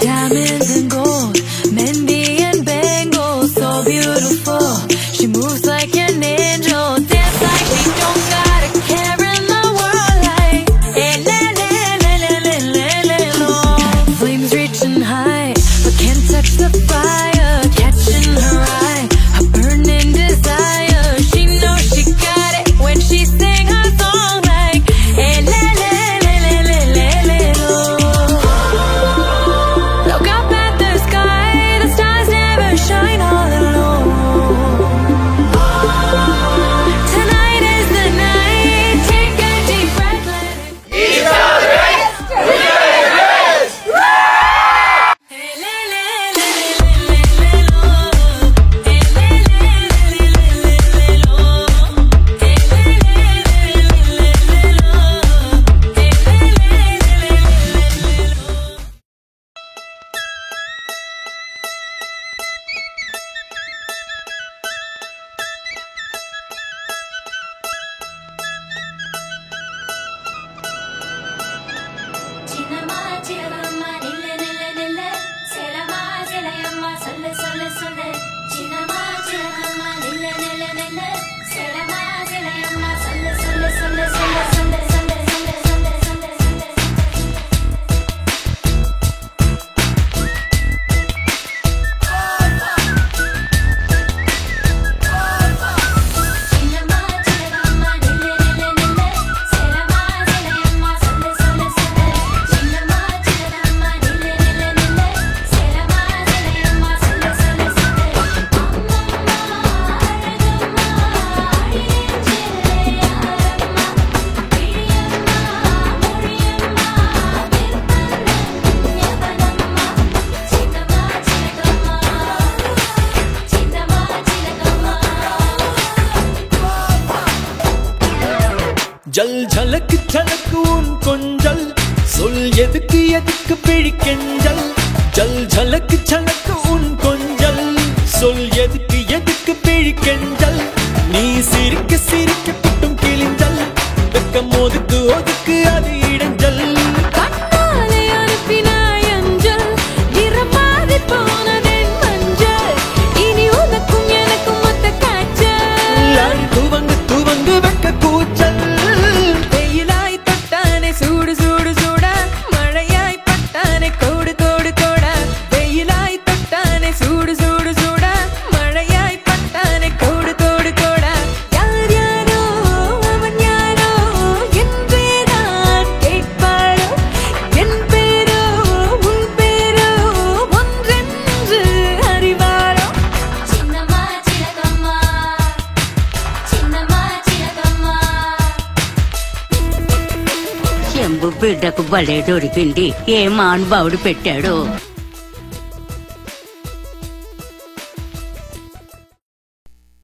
Diamonds and gold, Mendy and Bengal, so beautiful. She moves like an angel, dance like she don't got a care in the world. Like, eh, le, le, le, le, le, le, le, lo. Flames reaching high, but can't touch the fire. Catching her eye, a burning desire. She knows she got it when she sing her song. Like, eh, le, le, le, le, le, le, le, lo. Look up at the sky, the stars never shine all alone. Tonight is the night, take a deep breath, let it Hey, le, le, le, le, le, le, lo. Hey, le, le, le, le, le, le, lo. Hey, le, le, le, le, le, le, lo. Hey, le, le, le, le, le, le, lo. சின்னம்மா சின்னம்மா நில்லு நில்லு நில்லு சேலம்மா சேலையம்மா சொல்லு சொல்லு சொல்லு சின்னம்மா சின்னம்மா நில்லு நில்லு நில்லு சேலம்மா சேலையம்மா சொல்லு சொல்லு சொல்லு சொல்லு சொல்லு சொல்லு சொல்லு சொல்லு சொல்லு சொல்லு சின்னம்மா சின்னம்மா நில்லு நில்லு நில்லு சேலம்மா சேலையம்மா சொல்லு சொல்லு சொல்லு சின்னம்மா சின்னம்மா நில்லு நில்லு நில்லு சேலம்மா சேலையம்மா சொல்லு சொல்லு சொல்லு அம்மம்மா அழகம்மா அடியேன் சில்லையாரம்மா பிரியம்மா மொழியம்மா விற்பனன் ஞாபகம்மா சின்னம்மா சின்னம்மா சின்னம்மா சின்னம்மா ஜல் ஜலக்கு ஜலக்கு உன் கொஞ்சல் சொல் எதுக்கு எதுக்கு பிழிக்கெஞ்சல் ஜல் ஜலக்கு ஜலக்கு உன் கொஞ்சல் சொல் எதுக்கு எதுக்கு பிழிக்கெஞ்சல் நீ சிரிக்க சிரிக்க பிட்டும் கிழிஞ்சல் வெக்கம் ஒதுக்கு ஒதுக்கு அது இடைஞ்சல் கண்ணாலே அனுப்பினாய் அஞ்சல் இரமாதி போனதென் மஞ்சள் இனி உனக்கும் எனக்கும் மொத்த காய்ச்சல் அடி துவங்கு துவங்கு வெக்க கூச்சல் வெயிலாய் தொட்டானே சூடு சூடு சூடா மழையாய் பட்டானே கோடு கோடு கோடா வெயிலாய் தொட்டானே சூடு சூடு சூடா மழையாய் பட்டானே கோடு கோடு கோடா யார் யாரோ அவன் யாரோ என் பேரான் கேட்பாளோ என் பேரோ உன் பேரோ ஒன்றென்று அறிவாளோ சின்னம்மா சின்னம்மா சின்னம்மா சின்னம்மா చెంబు బిడ్డకు బలే దొరికింది ఏ మానుభావుడు పెట్టాడు